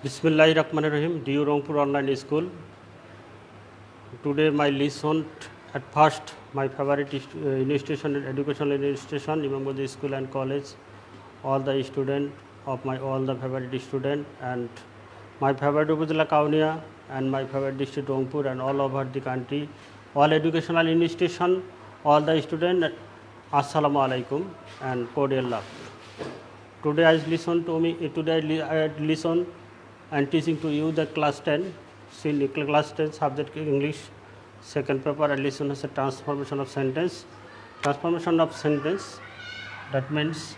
Bismillahirrahmanirrahim. Dear Rangpur Online School. Today my lesson at first my favorite institution, educational institution, remember the school and college, all the student of my all the favorite student and my favorite Upazila Kaunia and my favorite district Rangpur and all over the country, all educational institution, all the student, Assalamu alaikum and cordial love. Today I listen and teaching to you the class 10, class 10 subject English, second paper I listen as a transformation of sentence. Transformation of sentence, that means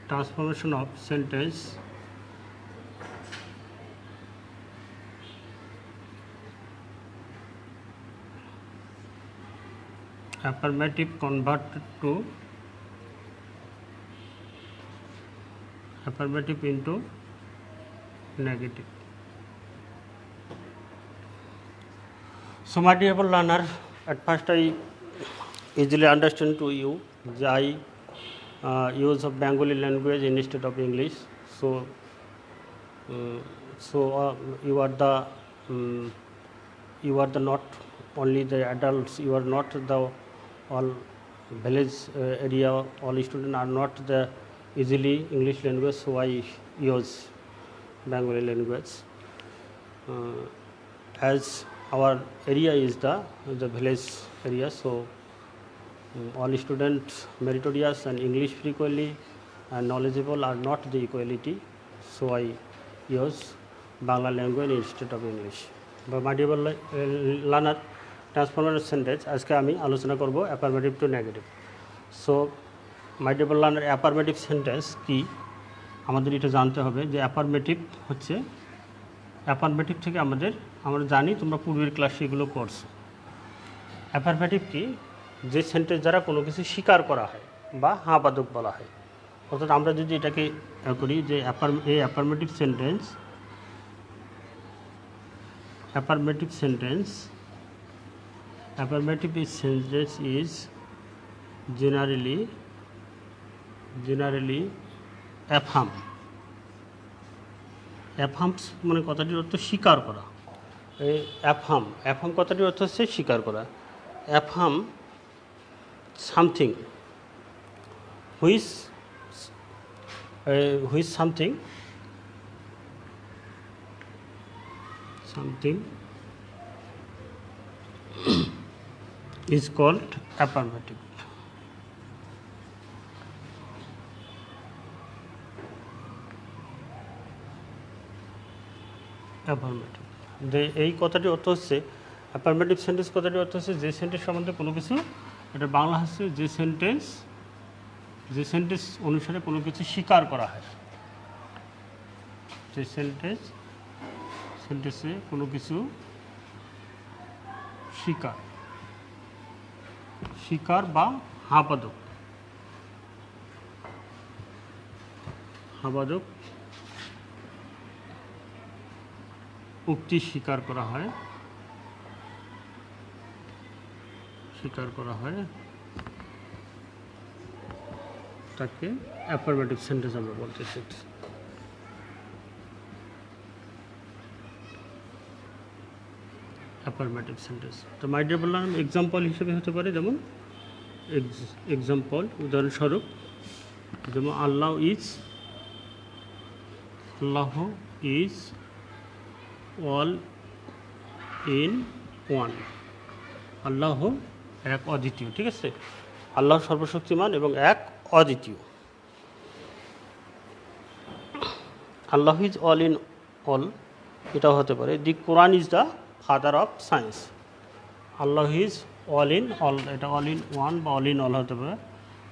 transformation of sentence affirmative converted to affirmative into negative. So my dear learner, at first I easily understand to you I use of Bengali language instead of English. So you are the not only the adults, you are not the all village area, all students are not the easily English language, so I use Bengali language. As our area is the village area, so all students meritorious and English frequently and knowledgeable are not the equality, so I use Bangla language instead of English. But my dear learner, transformative sentence আজকে আমি আলোচনা করব affirmative to negative. So my dear learner, affirmative sentence কি আমাদের এটা জানতে হবে যে অ্যাফার্মেটিভ হচ্ছে, অ্যাফার্মেটিভ থেকে আমরা জানি তোমরা পূর্বের ক্লাসে এগুলো পড়ছো। অ্যাফার্মেটিভ কি? যে সেন্টেন্স দ্বারা কোনো কিছু স্বীকার করা হয় বা হাঁ বাদক বলা হয়। অর্থাৎ আমরা যদি এটাকে করি যে affirmative sentence affirmative sentence is generally affirm মানে কথাটির অর্থ স্বীকার করা। এই affirm কথাটির অর্থ হচ্ছে স্বীকার করা। affirm something which something is called affirmative. এই কথাটির অর্থ হচ্ছে অ্যাফার্মেটিভ সেন্টেন্স কথাটির অর্থ হচ্ছে যে সেন্টেন্স সম্বন্ধে কোনো কিছু, এটা বাংলা হচ্ছে যে সেন্টেন্স অনুসারে কোনো কিছু স্বীকার করা হয়, যে সেন্টেন্সে কোনো কিছু স্বীকার বা হাবাদক উক্তি স্বীকার করা হয় তাকে অ্যাফার্মেটিভ সেন্টেন্স আমরা বলতেছি। অ্যাফার্মেটিভ সেন্টেন্স তো মাই ডিয়ার বললাম এক্সাম্পল হিসেবে হতে পারে, যেমন এক্সাম্পল উদাহরণস্বরূপ, যেমন আল্লাহ is all in one. Allah এক অদ্বিতীয়, ঠিক আছে? আল্লাহ সর্বশক্তিমান এবং এক অদ্বিতীয়। Allah is all in all, এটাও হতে পারে। The Quran is the father of science. Allah is all in all, এটা অল ইন ওয়ান বা অল ইন অল হতে পারে।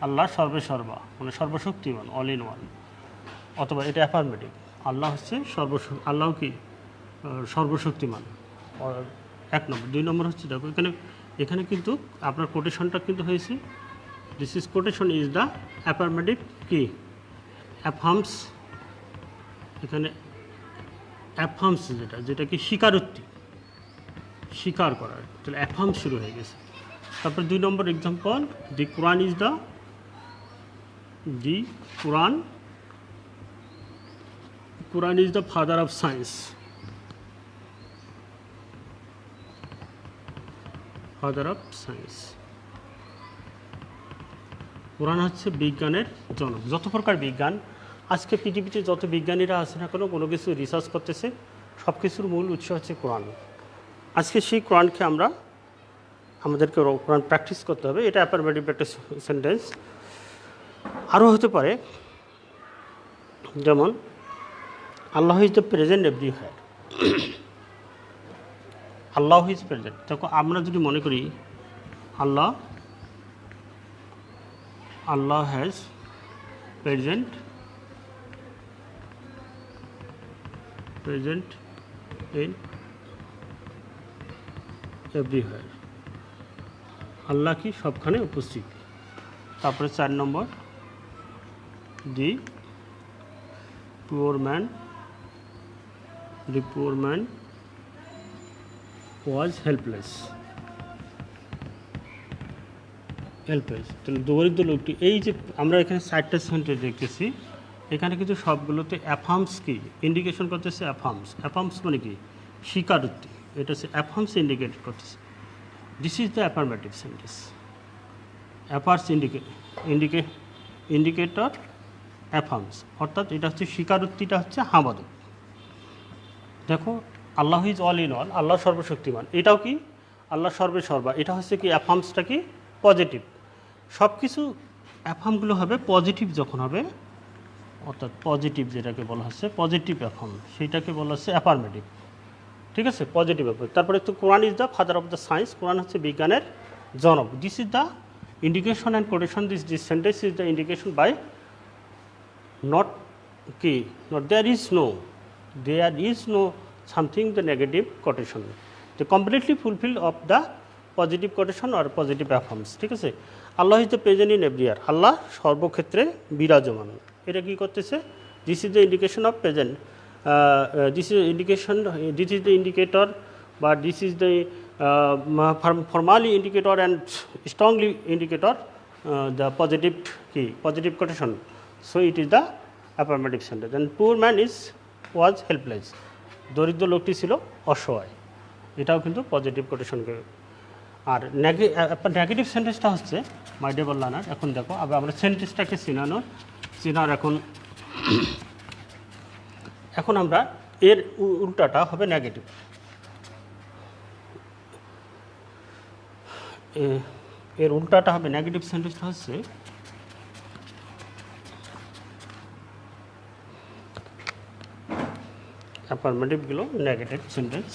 আল্লাহ সর্বেসর্বা মানে সর্বশক্তিমান, অল ইন ওয়ান। অথবা এটা অ্যাফার্মেটিভ, আল্লাহ হচ্ছে আল্লাহ কি সর্বশক্তিমান, এক নম্বর। দুই নম্বর হচ্ছে দেখো এখানে কিন্তু আপনার কোটেশনটা কিন্তু হয়েছে, this is quotation is the affirmative কি অ্যাফার্মস, এখানে অ্যাফার্মস যেটা কি স্বীকারোক্তি, স্বীকার করার, তাহলে অ্যাফার্ম শুরু হয়ে গেছে। তারপর 2 number example, the Quran is the father of science. Father of science, Quran হচ্ছে বিজ্ঞানের জনক। যত প্রকার বিজ্ঞান আজকে পৃথিবীতে যত বিজ্ঞানীরা আছে না কেন, কোনো কিছু রিসার্চ করতেছে, সব কিছুর মূল উৎস হচ্ছে কোরআন। আজকে সেই কোরআনকে আমাদেরকে কোরআন প্র্যাকটিস করতে হবে। এটা অ্যাফারমেটিভ একটা সেন্টেন্স। আরও হতে পারে, যেমন আল্লাহ is the present everywhere. Allah is present, দেখো আমরা যদি মনে করি Allah has present in everywhere, Allah কি সবখানে উপস্থিত। তারপরে 4 number, the poor man was helpless. তাহলে দরিদ্র লোকটি, এই যে আমরা এখানে 4টা সেন্টেন্স দেখতেছি, এখানে কিন্তু সবগুলোতে অ্যাফার্মস কি ইন্ডিকেশন করতেছে। অ্যাফার্মস মানে কি স্বীকারোক্তি, এটা হচ্ছে অ্যাফার্মস ইন্ডিকেট করতেছে। This is the affirmative sentence. Affirms indicator affirms, অর্থাৎ এটা হচ্ছে স্বীকারোক্তিটা হচ্ছে হামাদক। দেখো Allah is all in all, Allah সর্বশক্তিমান, এটাও কি আল্লাহ সর্বা, এটা হচ্ছে কি অ্যাফার্মসটা কি পজিটিভ। সব কিছু অ্যাফার্মগুলো হবে পজিটিভ যখন হবে, অর্থাৎ পজিটিভ যেটাকে বলা হচ্ছে পজিটিভ অ্যাফার্ম, সেইটাকে বলা হচ্ছে অ্যাফার্মেটিভ। ঠিক আছে, পজিটিভ অ্যাফার্ম। তারপরে তো Quran is the father of the science, Quran হচ্ছে বিজ্ঞানের জনক। This is the indication and quotation, this sentence is the indication by not কি not there is no something the negative quotation, they completely fulfill of the positive quotation or positive affirms. ঠিক আছে, Allah is the present in everywhere, Allah সর্বক্ষেত্রে বিরাজমান। এটা কি করতেছে, this is the indication of present, this is the indicator, বা this is the formally indicator and strongly indicator the positive quotation. So it is the affirmative sentence. And poor man was helpless, দরিদ্র লোকটি ছিল অসহায়, এটাও কিন্তু positive কোটেশনকে। আর negative সেন্টেন্সটা হচ্ছে my dear learner. এখন দেখো আবার আমরা সেন্টেন্সটাকে চেনার এখন আমরা এর উল্টাটা হবে নেগেটিভ। এর উল্টাটা হবে নেগেটিভ সেন্টেন্সটা হচ্ছে অ্যাফার্মেটিভগুলো negative sentence.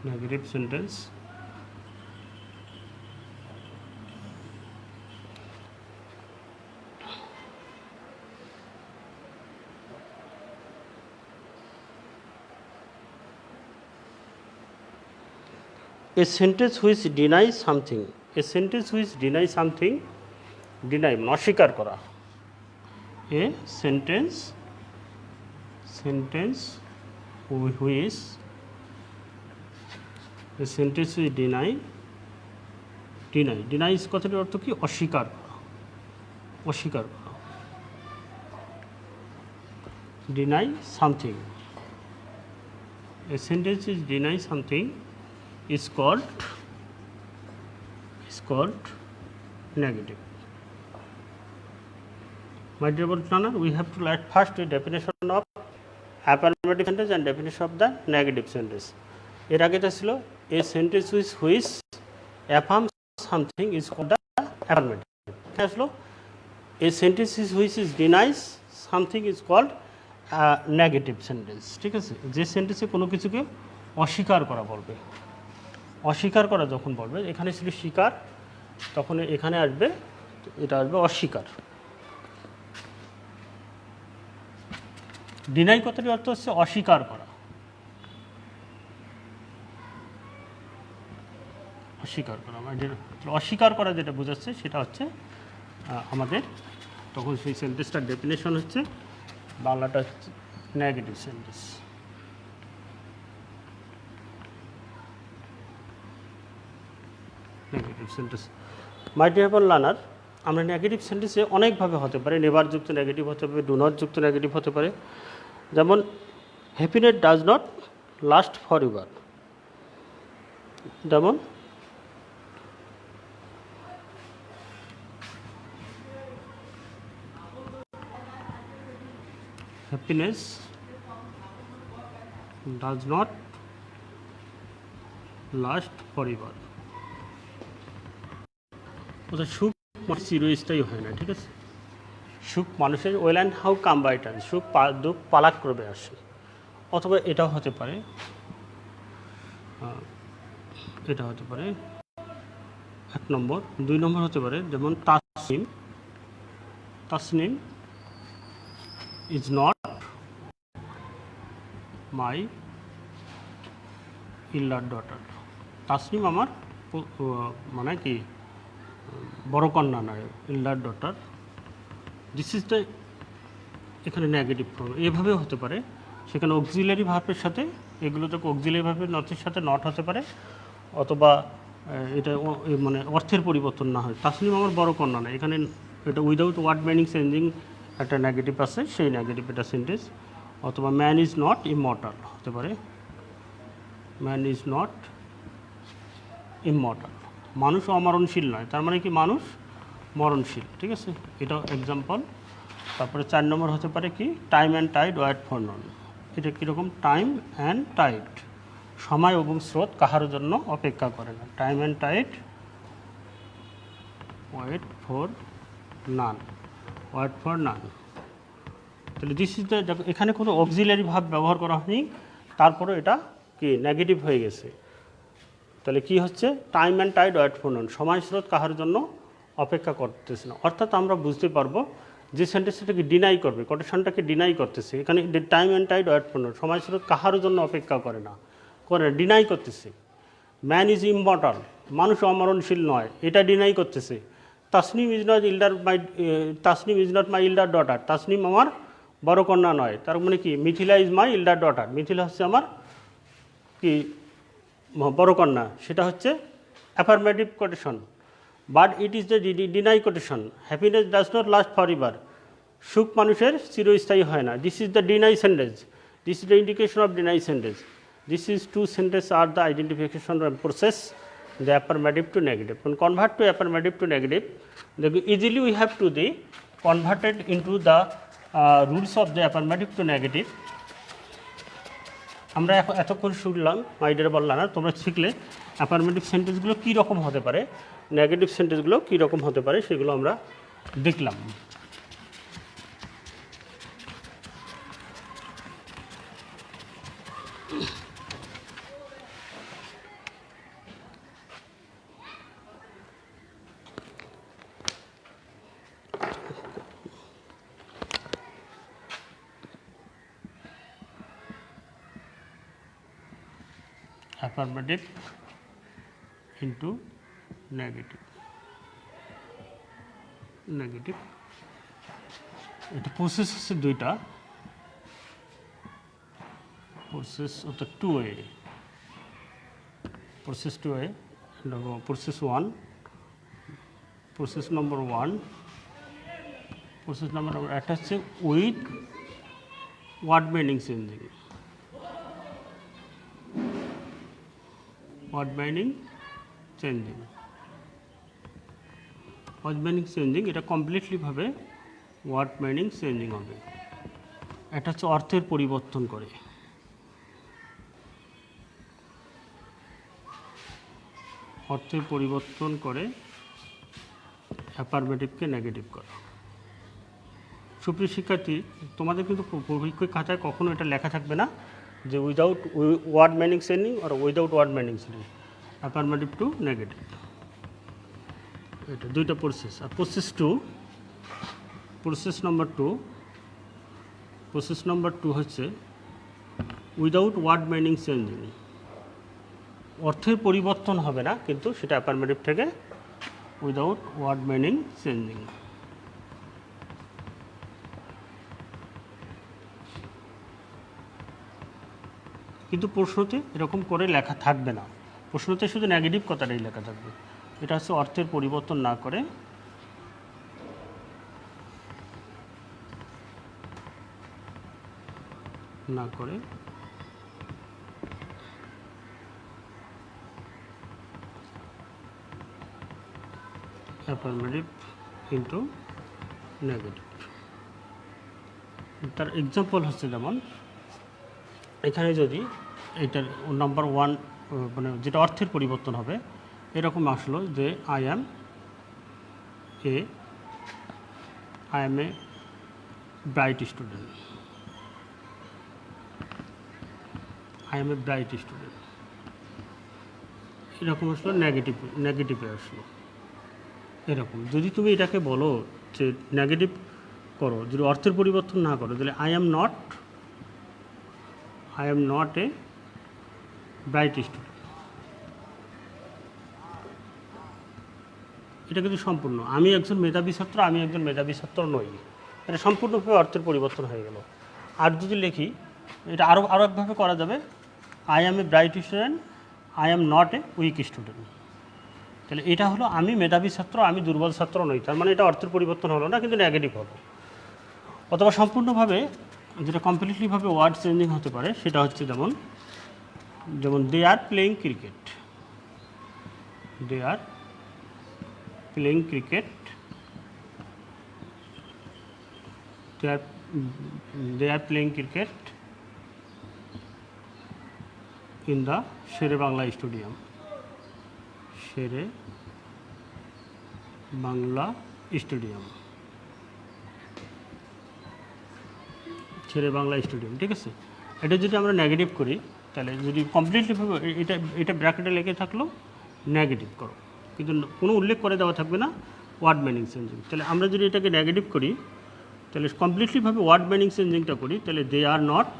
Negative sentence a sentence which denies something, deny অস্বীকার করা। a sentence which deny কথাটির অর্থ কি অস্বীকার করা। deny something, a sentence which deny something is called negative. My dear learner, we have to learn first the definition of affirmative sentence and definition of the negative sentence. এর আগেটা ছিল a sentence which affirms something is called the affirmative. আসলো a sentence which denies something is called negative sentence. ঠিক আছে, যে সেন্টেন্সে কোনো কিছুকে অস্বীকার করা বলবে, অস্বীকার করা যখন বলবে, এখানে ছিল স্বীকার, তখন এখানে আসবে, এটা আসবে অস্বীকার। ডিনাই কথাটির অর্থ হচ্ছে অস্বীকার করা, অস্বীকার করা যেটা বোঝাচ্ছে সেটা হচ্ছে আমাদের তখন সেই সেন্টেন্সটার ডেফিনেশন হচ্ছে বাংলাটা হচ্ছে negative sentence. Negative sentence my dear learner, আমরা নেগেটিভ সেন্টেন্সে অনেকভাবে হতে পারে। নেভার যুক্ত নেগেটিভ হতে পারে, ডু নট যুক্ত নেগেটিভ হতে পারে। যেমন happiness does not last forever, যেমন happiness does not last forever. অর্থাৎ সুখ চিরস্থায়ী হয় না, ঠিক আছে। সুখ মানুষের well and how come by time, সুখ দুঃখ পালাক্রমে আসে। অথবা এটাও হতে পারে, এটা হতে পারে 1 নম্বর। 2 নম্বর হতে পারে যেমন Tasnim, Tasnim is not my elder daughter. Tasnim আমার মানে কি বড় কন্যা নয়, elder daughter. This is the, এখানে নেগেটিভ ফর্ম। এভাবেও হতে পারে, সেখানে অক্সিলারি ভার্বের সাথে, এগুলো তো অক্সিলারি ভার্বের নটের সাথে নট হতে পারে, অথবা এটা মানে অর্থের পরিবর্তন না হয়। তাসনিম আমার বড় কন্যা নয়, এখানে এটা উইদাউট ওয়ার্ড মিনিং চেঞ্জিং একটা নেগেটিভ আছে, সেই নেগেটিভ এটা সেন্টেন্স। অথবা ম্যান ইজ নট ইমর্টাল হতে পারে, ম্যান ইজ নট ইমর্টাল, মানুষ অমরণশীল নয়, তার মানে কি মানুষ মরণশীল, ঠিক আছে। এটাও এক্সাম্পল। তারপরে 4 নম্বর হতে পারে কি time and tide wait for none. এটা কীরকম? টাইম অ্যান্ড টাইড, সময় এবং স্রোত কাহার জন্য অপেক্ষা করে না। Time and tide wait for none, wait for none. তাহলে দিস ইজ দ্য, এখানে কোনো অক্সিলারি ভাব ব্যবহার করা হয়নি, তারপরে এটা কি নেগেটিভ হয়ে গেছে। তাহলে কি হচ্ছে? Time and tide wait for none, সময় স্রোত কাহার জন্য অপেক্ষা করতেছে না। অর্থাৎ আমরা বুঝতে পারবো যে সেন্টেন্সটাকে ডিনাই করবে, কোটেশনটাকে ডিনাই করতেছে। এখানে time and tide wait for none, সময় স্রোত কাহার জন্য অপেক্ষা করে না, ডিনাই করতেছে। ম্যান ইজ ইমর্টাল, মানুষ অমরণশীল নয়, এটা ডিনাই করতেছে। Tasnim is not elder my, Tasnim is not my elder daughter, Tasnim আমার বড় কন্যা নয়। তার মানে কি Mithila is my elder daughter, Mithila হচ্ছে আমার কি বড় কন্যা, সেটা হচ্ছে affirmative quotation. But it is the deny quotation. Happiness does not last for ever, সুখ মানুষের চিরস্থায়ী হয় না। This is the deny sentence, this is the indication of deny sentence. This is two sentences are the identification and process the affirmative to negative. When convert to affirmative to negative, easily we have to the converted into the rules of the affirmative to negative. আমরা এতক্ষণ শুনলাম my dear learner, তোমরা শিখলে affirmative সেন্টেন্সগুলো কী রকম হতে পারে, negative সেন্টেন্সগুলো কী রকম হতে পারে, সেগুলো আমরা দেখলাম। অ্যাফার্মেটিভ ইন্টু নেগেটিভ, নেগেটিভ এটা প্রসেস হচ্ছে দুইটা, প্রসেস অর্থাৎ 2A, process 2A, process 1, process number 1, process number একটা হচ্ছে with word meaning changing, word meaning changing, word meaning changing এটা কমপ্লিটলিভাবে ওয়ার্ড মিনিং চেঞ্জিং হবে। এটা হচ্ছে অর্থের পরিবর্তন করে, অর্থের পরিবর্তন করে অ্যাফার্মেটিভকে নেগেটিভ করা। সুপ্রিয় শিক্ষার্থী, তোমাদের কিন্তু পরীক্ষার খাতায় কখনো এটা লেখা থাকবে না যে উইদাউট ওয়ার্ড মিনিং চেঞ্জিং আর without word meaning changing, affirmative to negative, এটা দুইটা প্রসেস। আর process 2, process number 2, process number 2 হচ্ছে উইদাউট ওয়ার্ড মিনিং চেঞ্জিং, অর্থের পরিবর্তন হবে না কিন্তু সেটা অ্যাফার্মেটিভ থেকে উইদাউট ওয়ার্ড মিনিং চেঞ্জিং। কিন্তু প্রশ্নতে এরকম করে লেখা থাকবে না, প্রশ্নতে শুধু নেগেটিভ কথাটাই লেখা থাকবে। এটা হচ্ছে অর্থের পরিবর্তন না করে অ্যাফার্মেটিভ ইন্টু নেগেটিভ। তার এক্সাম্পল হচ্ছে যেমন এখানে যদি এটার নাম্বার 1 মানে যেটা অর্থের পরিবর্তন হবে এরকম আসলো যে I M a bright student, এরকম আসলো নেগেটিভে আসলো। এরকম যদি তুমি এটাকে বলো যে নেগেটিভ করো, যদি অর্থের পরিবর্তন না করো, তাহলে I am not a bright student. এটা কিন্তু সম্পূর্ণ আমি একজন মেধাবী ছাত্র নই, এটা সম্পূর্ণভাবে অর্থের পরিবর্তন হয়ে গেল। আর যদি লিখি এটা আরও একভাবে করা যাবে, I M a bright student, I am not a week student. তাহলে এটা হলো আমি মেধাবী ছাত্র, আমি দুর্বল ছাত্র নই, তার মানে এটা অর্থের পরিবর্তন হলো না, কিন্তু নেগেটিভ হলো। অথবা সম্পূর্ণভাবে যেটা কমপ্লিটলিভাবে ওয়ার্ড চেঞ্জিং হতে পারে সেটা হচ্ছে যেমন they are playing cricket, they are playing cricket, they are playing cricket in the Shere Bangla Stadium, Shere Bangla Stadium, Shere Bangla Stadium, ঠিক আছে। এটা যদি আমরা নেগেটিভ করি তাহলে যদি কমপ্লিটলি এটা ব্র্যাকেটে লেগে থাকলো নেগেটিভ করো, কিন্তু কোনো উল্লেখ করে দেওয়া থাকবে না ওয়ার্ড মিনিং চেঞ্জিং। তাহলে আমরা যদি এটাকে নেগেটিভ করি তাহলে কমপ্লিটলিভাবে ওয়ার্ড মিনিং চেঞ্জিংটা করি, তাহলে they are not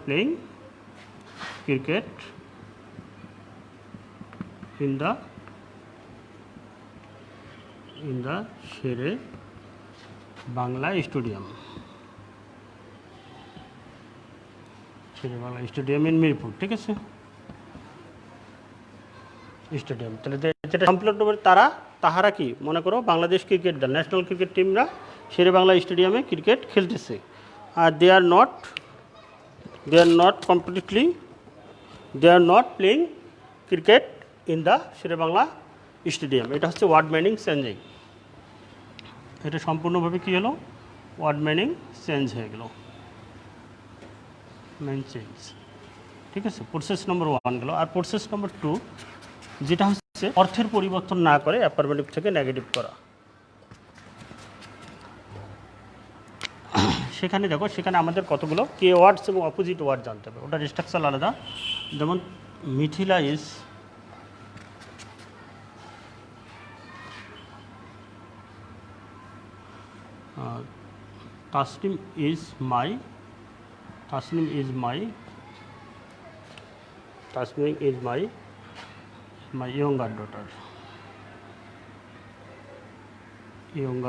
playing cricket in the Shere Bangla Stadium, Shere Bangla Stadium in Mirpur, ঠিক আছে, স্টেডিয়াম। তাহলে যেটা সম্পূর্ণ তাহারা কি মনে করো বাংলাদেশ ক্রিকেট দল, ন্যাশনাল ক্রিকেট টিমরা শেরে বাংলা স্টেডিয়ামে ক্রিকেট খেলতেছে, আর they are not playing cricket in the Shere Bangla Stadium. এটা হচ্ছে ওয়ার্ড মিনিং চেঞ্জিং, এটা সম্পূর্ণভাবে কী হলো ওয়ার্ড মিনিং চেঞ্জ হয়ে গেল, চেঞ্জ, ঠিক আছে। প্রসেস নম্বর 1 গেল। আর প্রসেস নম্বর 2 যেটা হচ্ছে অর্থের পরিবর্তন না করে অ্যাফার্মেটিভ থেকে নেগেটিভ করা। সেখানে দেখো সেখানে আমাদের কতগুলো কে ওয়ার্ডস এবং অপোজিট ওয়ার্ড জানতে হবে, ওটার স্ট্রাকচার আলাদা। যেমন Mithila is Tasnim is my younger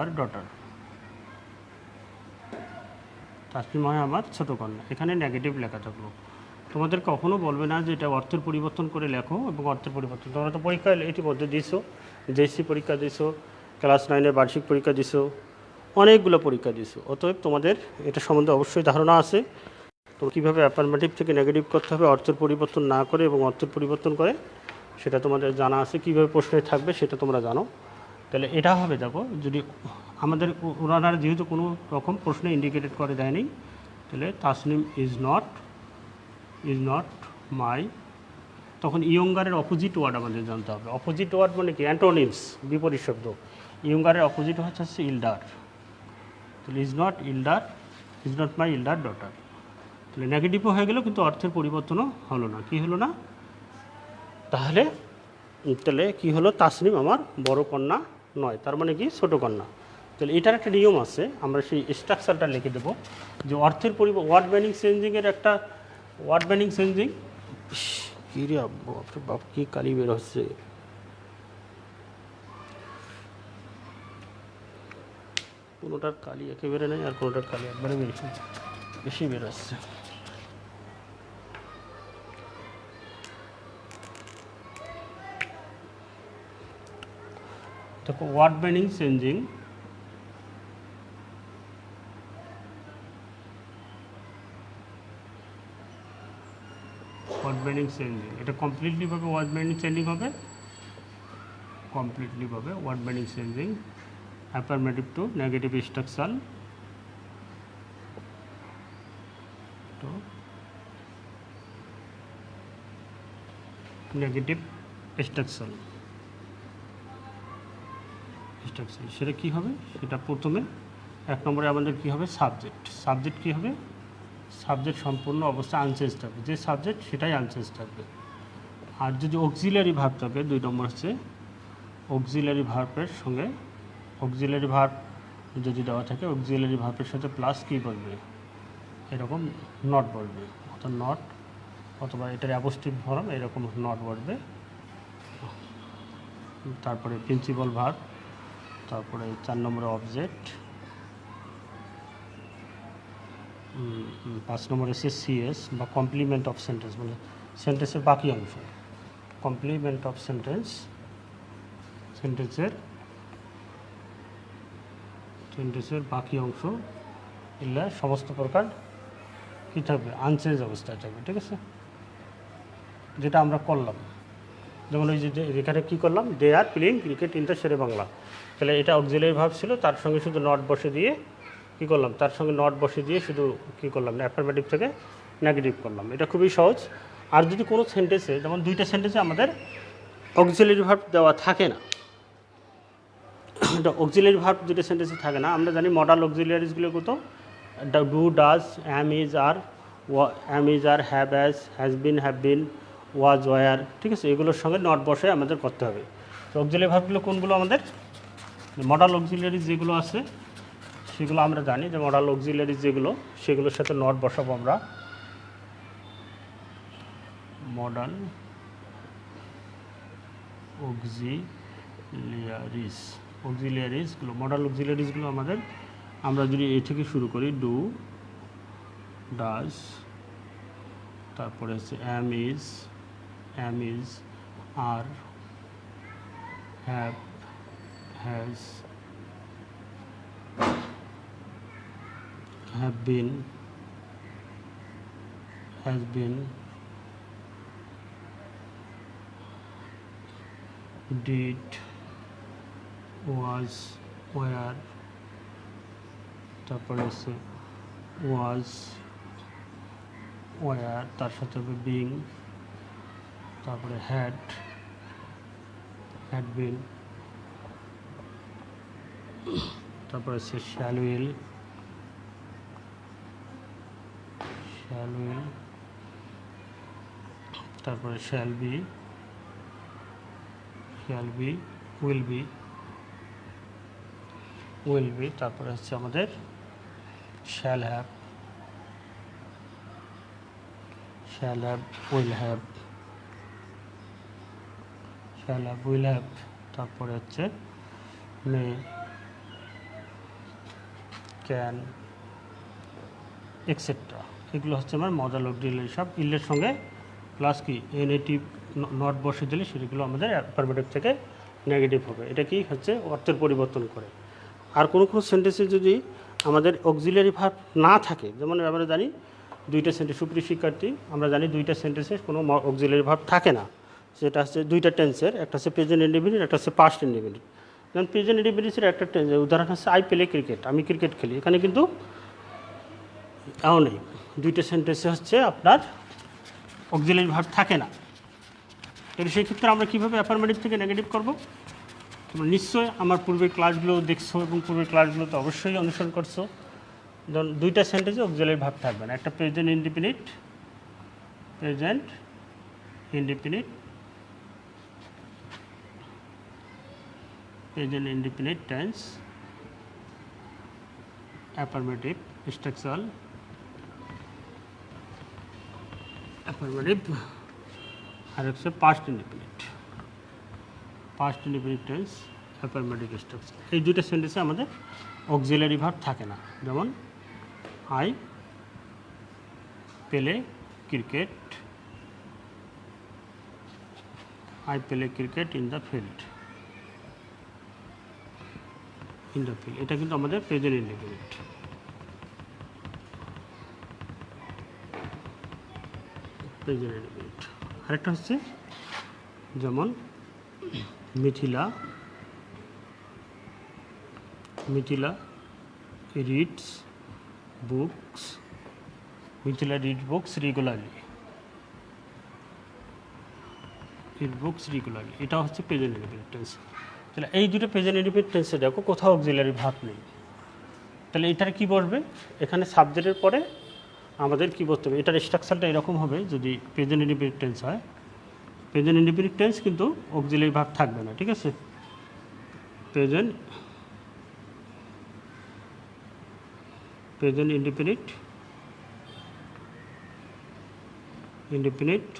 daughter, Tasnim হয় আমার ছোট কন্যা। এখানে নেগেটিভ লেখা থাকলো, তোমাদের কখনো বলবে না যে এটা অর্থের পরিবর্তন করে লেখো এবং অর্থের পরিবর্তন। তোমরা তো পরীক্ষা ইতিমধ্যে দিছো, জেএসসি পরীক্ষা দিছো, ক্লাস 9-এর বার্ষিক পরীক্ষা দিছো, অনেকগুলো পরীক্ষা দিছো, অতএব তোমাদের এটা সম্বন্ধে অবশ্যই ধারণা আছে তো কীভাবে অ্যাফার্মেটিভ থেকে নেগেটিভ করতে হবে অর্থের পরিবর্তন না করে এবং অর্থের পরিবর্তন করে, সেটা তোমাদের জানা আছে। কীভাবে প্রশ্নে থাকবে সেটা তোমরা জানো। তাহলে এটা হবে দেখো, যদি আমাদের ওনারা যেহেতু কোনো রকম প্রশ্নে ইন্ডিকেটেড করে দেয়নি, তাহলে তাসনিম ইজ নট মাই, তখন ইয়ঙ্গারের অপোজিট ওয়ার্ড আমাদের জানতে হবে। অপোজিট ওয়ার্ড মানে কি অ্যান্টোনিমস, বিপরীত শব্দ। ইয়ঙ্গারের অপোজিট হচ্ছে ইল্ডার, তাহলে is not my elder daughter. তাহলে নেগেটিভও হয়ে গেল কিন্তু অর্থের পরিবর্তনও হলো না। কি হলো না? তাহলে কি হলো? তাসনিম আমার বড় কন্যা নয়, তার মানে কি ছোট কন্যা। তাহলে এটার একটা নিয়ম আছে, আমরা সেই স্ট্রাকচারটা লিখে দেবো যে অর্থের ওয়ার্ড মিনিং চেঞ্জিংয়ের একটা ওয়ার্ড মিনিং চেঞ্জিং। কী রে বাপ, কী কালি বের হচ্ছে। কোনোটার কালি একেবারে নেই আর কোনোটার কালি একবারে বেশি বেরোচ্ছে। দেখো word meaning changing, word meaning changing, এটা কমপ্লিটলি ভাবে ওয়ার্ড মিনিং চেঞ্জিং হবে, কমপ্লিটলি ভাবে word meaning changing. Affirmative to negative structure, তো নেগেটিভ স্ট্রাকচার সেটা কী হবে, সেটা প্রথমে 1 নম্বরে আমাদের কী হবে, সাবজেক্ট কী হবে, সাবজেক্ট সম্পূর্ণ অবস্থা আনচেঞ্জ থাকবে, যে সাবজেক্ট সেটাই আনচেঞ্জ থাকবে। আর যদি অক্সিলারি ভার্ব থাকে 2 নম্বর হচ্ছে অক্সিলারি ভার্বের সঙ্গে, অক্সিলারি ভার্ব যদি দেওয়া থাকে অক্সিলারি ভার্বের সাথে প্লাস কী বলবে, এরকম নট বলবে, অর্থাৎ নট অথবা এটার অ্যাপোস্ট্রোফ ফর্ম এরকম নট বলবে। তারপরে প্রিন্সিপাল ভার্ব, তারপরে 4 নম্বরে অবজেক্ট, 5 নম্বরে হচ্ছে সিএস বা কমপ্লিমেন্ট অফ সেন্টেন্স, মানে সেন্টেন্সের বাকি অংশ, কমপ্লিমেন্ট অফ সেন্টেন্স, সেন্টেন্সের বাকি অংশ এগুলা সমস্ত প্রকার কী থাকবে, আনচেঞ্জ অবস্থায় থাকবে। ঠিক আছে, যেটা আমরা করলাম, যেমন ওই যে এখানে কী করলাম, they are playing cricket in the Shere Bangla, তাহলে এটা অক্সিলারি ভার্ব ছিল, তার সঙ্গে শুধু নট বসে দিয়ে কী করলাম, তার সঙ্গে নট বসে দিয়ে শুধু কী করলাম, অ্যাফার্মেটিভ থেকে নেগেটিভ করলাম। এটা খুবই সহজ। আর যদি কোনো সেন্টেন্সে, যেমন 2টা সেন্টেন্সে আমাদের অক্সিলারি ভার্ব দেওয়া থাকে না, অক্সিলারি ভার্ব 2টা সেন্টেন্সে থাকে না, আমরা জানি মডাল অক্সিলারিজগুলো কত, do, does, am, is, are, have, has been, have been, was, were. ঠিক আছে, এগুলোর সঙ্গে নট বসে আমাদের করতে হবে। তো অক্সিলারি ভার্বগুলো কোনগুলো, আমাদের মডাল অক্সিলারিজ যেগুলো আছে সেগুলো আমরা জানি, যে মডাল অক্সিলারিজ যেগুলো সেগুলোর সাথে নট বসাবো আমরা, মডাল অক্সিলারিজগুলো, মডাল অক্সিলারিজগুলো আমাদের, আমরা যদি এই থেকে শুরু করি, ডু, ডাজ, তারপরে হচ্ছে am is, are, have, has, been, has been, did, was, were, তারপরে হচ্ছে ওয়াজ, ওয়ার, তার সাথে হবে বিং, তারপরে হ্যাড বিন, তারপরে হচ্ছে শ্যাল উইল, তারপরে শ্যাল বি, উইল বি, তারপরে হচ্ছে আমাদের শ্যাল হ্যাভ, উইল হ্যাভ, তারপরে হচ্ছে মে, ক্যান, এক্সেট্রা। এগুলো হচ্ছে আমার মডাল অক্সিলারি সব, ইলের সঙ্গে প্লাস কি নেগেটিভ নট বসে দিলে সেগুলো আমাদের অ্যাফার্মেটিভ থেকে নেগেটিভ হবে। এটা কি হচ্ছে অর্থের পরিবর্তন করে। আর কোনো সেন্টেন্সে যদি আমাদের অক্সিলারি ভার্ব না থাকে, যেমন আমরা জানি 2টা সেন্টেন্স, সুপ্রিয় শিক্ষার্থী, আমরা জানি 2টা সেন্টেন্সে কোনো অক্সিলারি ভার্ব থাকে না, সেটা হচ্ছে 2টা টেন্সের, একটা হচ্ছে প্রেজেন্ট ইনডিফিনিট, একটা হচ্ছে পাস্ট ইনডিফিনিট। যেমন প্রেজেন্ট ইনডিফিনিটের একটা উদাহরণ হচ্ছে আই প্লে ক্রিকেট, আমি ক্রিকেট খেলি, এখানে কিন্তু এও নেই, 2টা সেন্টেন্সে হচ্ছে আপনার অক্সিলারি ভার্ব থাকে না। তাহলে সেই ক্ষেত্রে আমরা কীভাবে অ্যাফার্মেটিভ থেকে নেগেটিভ করব? তোমরা নিশ্চয়ই আমার পূর্বের ক্লাসগুলো দেখছো এবং পূর্বের ক্লাসগুলোতে অবশ্যই অনুসরণ করছো। যেমন 2টা সেন্টেন্সে অক্সিলারি ভার্ব থাকবে না, একটা present indefinite tense, affirmative structure, affirmative, আর হচ্ছে past indefinite tense, affirmative structure. এই দুটো সেন্টেন্সে আমাদের অক্সিলারি ভার্ব থাকে না, যেমন I play cricket, I play cricket in the field. এটা কিন্তু আমাদের প্রেজেন্ট ইনডিফিনিট। আরেকটা হচ্ছে যেমন Mithila reads books, Mithila read books regularly, এটা হচ্ছে প্রেজেন্ট ইনডিফিনিট টেন্স। তাহলে এই দুটো প্রেজেন্ট ইনডিফিনিট টেন্সে দেখো কোথাও অক্সিলারি ভার্ব নেই, তাহলে এটার কি বসবে? এখানে সাবজেক্টের পরে আমাদের কি বলতে হবে? এটার স্ট্রাকচারটা এরকম হবে যদি প্রেজেন্ট ইনডিফিনিট টেন্স হয়। প্রেজেন্ট ইনডিফিনিট টেন্স কিন্তু অক্সিলারি ভার্ব থাকবে না, ঠিক আছে? Present indefinite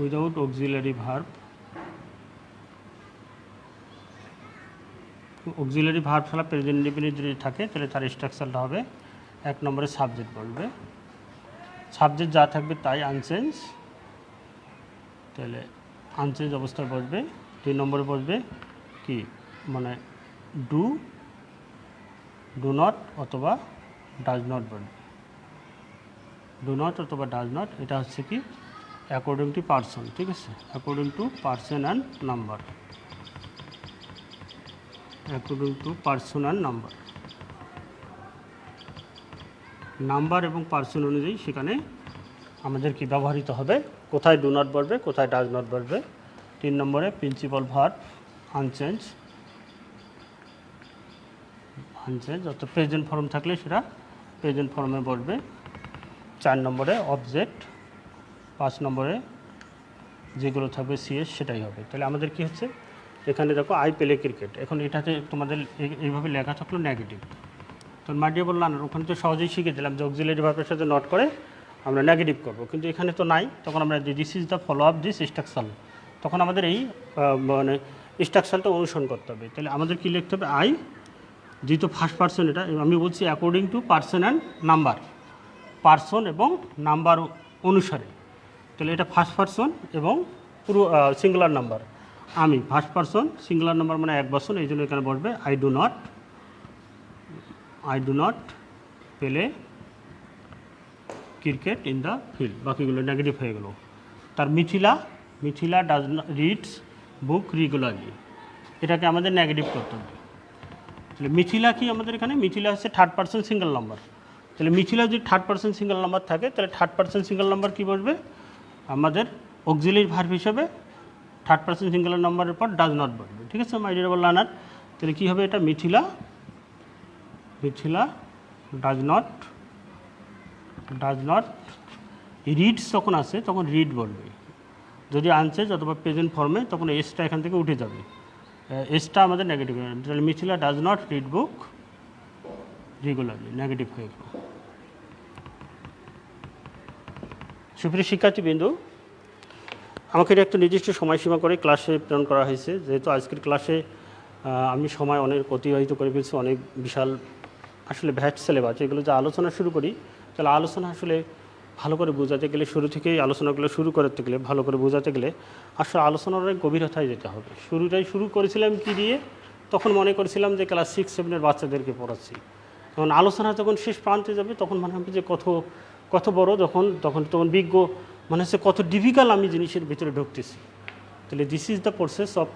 without auxiliary verb, auxiliary verb ছাড়া প্রেজেন্ট ইনডিফিনিট যদি থাকে তাহলে তার স্ট্রাকচারটা হবে 1 নম্বরে সাবজেক্ট বলবে, সাবজেক্ট যা থাকবে তাই আনচেঞ্জ, তাহলে আনচেঞ্জ অবস্থায় বসবে। 2 নম্বরে বসবে কি, মানে ডু নট অথবা ডাজ নট বলবে, ডু নট অথবা ডাজ নট, এটা হচ্ছে কি অ্যাকর্ডিং টু পারসন, ঠিক আছে? According to person and number, number এবং পারসন অনুযায়ী সেখানে আমাদের কি ব্যবহৃত হবে, কোথায় ডু নট বলবে, কোথায় ডাজ নট বলবে। 3 নম্বরে প্রিন্সিপাল ভার্ব আনচেঞ্জ, অর্থাৎ প্রেজেন্ট ফর্ম থাকলে সেটা প্রেজেন্ট ফর্মে বসবে। 4 নম্বরে অবজেক্ট, 5 নম্বরে যেগুলো থাকবে সিএস সেটাই হবে। তাহলে আমাদের কি হচ্ছে এখানে দেখো আই প্লে ক্রিকেট, এখন এটাতে তোমাদের এইভাবে লেখা থাকলো নেগেটিভ, তো মাডিয়া বললাম ওখানে তো সহজেই শিখে দিলাম যে অক্সিলারি ভার্বের সাথে নট করে আমরা নেগেটিভ করব, কিন্তু এখানে তো নাই, তখন আমরা this is the follow up this structure, তখন আমাদের এই মানে স্ট্রাকচারটা অনুসরণ করতে হবে। তাহলে আমাদের কি লিখতে হবে? আই, যেহেতু ফার্স্ট পার্সন, এটা আমি বলছি according to person and number, person এবং নাম্বার অনুসারে, তাহলে এটা ফার্স্ট পার্সন এবং পুরো সিঙ্গুলার নাম্বার। আমি ফার্স্ট পার্সন সিঙ্গুলার নাম্বার মানে 1 বছর, এই জন্য এখানে বলবে I do not play cricket in the field, বাকিগুলো নেগেটিভ হয়ে গেল। তার Mithila does not reads book regularly, এটাকে আমাদের নেগেটিভ করতে হবে। তাহলে মিথিলা কি আমাদের এখানে? মিথিলা হচ্ছে থার্ড পার্সন সিঙ্গেল নাম্বার, তাহলে মিথিলা যদি থার্ড পার্সন সিঙ্গেল নাম্বার থাকে তাহলে থার্ড পার্সন সিঙ্গেল নাম্বার কী বসবে? আমাদের অক্সিলারি ভার্ব হিসেবে থার্ড পার্সন সিঙ্গেল নাম্বারের পর ডাজ নট বসবে, ঠিক আছে মাই ডিয়ার লার্নার? তাহলে কী হবে এটা? মিথিলা ডাজ নট রিডস যখন আসে তখন রিড বলবে, যদি আনচেঞ্জ অথবা প্রেজেন্ট ফর্মে তখন এসটা এখান থেকে উঠে যাবে, এসটা আমাদের নেগেটিভ, তাহলে Mithila does not read book regularly, negative হয়ে গেল। সুপ্রিয় শিক্ষার্থীবৃন্দু, আমাকে এটা একটা নির্দিষ্ট সময়সীমা করে ক্লাসে প্রেরণ করা হয়েছে, যেহেতু আজকের ক্লাসে আমি সময় অনেক অতিবাহিত করে ফেলছি, অনেক বিশাল আসলে ভ্যাট সিলেবাস, এগুলো যে আলোচনা শুরু করি তাহলে আলোচনা আসলে ভালো করে বোঝাতে গেলে, শুরু থেকেই আলোচনাগুলো শুরু করতে গেলে, ভালো করে বোঝাতে গেলে আসলে আলোচনার গভীরতায় যেতে হবে। শুরু করেছিলাম কি দিয়ে? তখন মনে করেছিলাম যে ক্লাস 6-7 বাচ্চাদেরকে পড়াচ্ছি, তখন আলোচনা যখন শেষ প্রান্তে যাবে তখন মনে হবে যে কত বড়, তখন বিজ্ঞ মনে হচ্ছে কত ডিফিকাল্ট আমি জিনিসের ভিতরে ঢুকতেছি। তাহলে this is the process of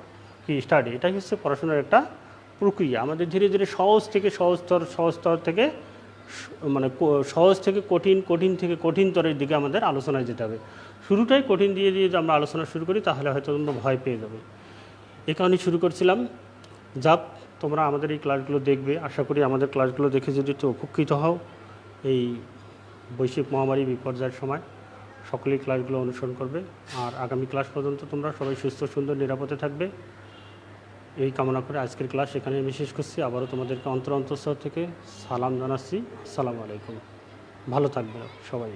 কি স্টাডি, এটাই হচ্ছে পড়াশোনার একটা প্রক্রিয়া। আমাদের ধীরে ধীরে সহজ থেকে কঠিন থেকে কঠিনতরের দিকে আমাদের আলোচনায় যেতে হবে। শুরুটাই কঠিন দিয়ে যদি আমরা আলোচনা শুরু করি তাহলে হয়তো তোমরা ভয় পেয়ে যাবে। এই কারণে শুরু করছিলাম। যাক, তোমরা আমাদের এই ক্লাসগুলো দেখবে, আশা করি আমাদের ক্লাসগুলো দেখে যদি একটু উপকৃত হও, এই বৈশ্বিক মহামারী বিপর্যয়ের সময় সকলেই ক্লাসগুলো অনুসরণ করবে। আর আগামী ক্লাস পর্যন্ত তোমরা সবাই সুস্থ সুন্দর নিরাপদে থাকবে, এই কামনা করে আজকের ক্লাস এখানে আমি শেষ করছি। আবারও তোমাদেরকে অন্তঃস্থল থেকে সালাম জানাচ্ছি। আসসালামু আলাইকুম, ভালো থাকবে সবাই।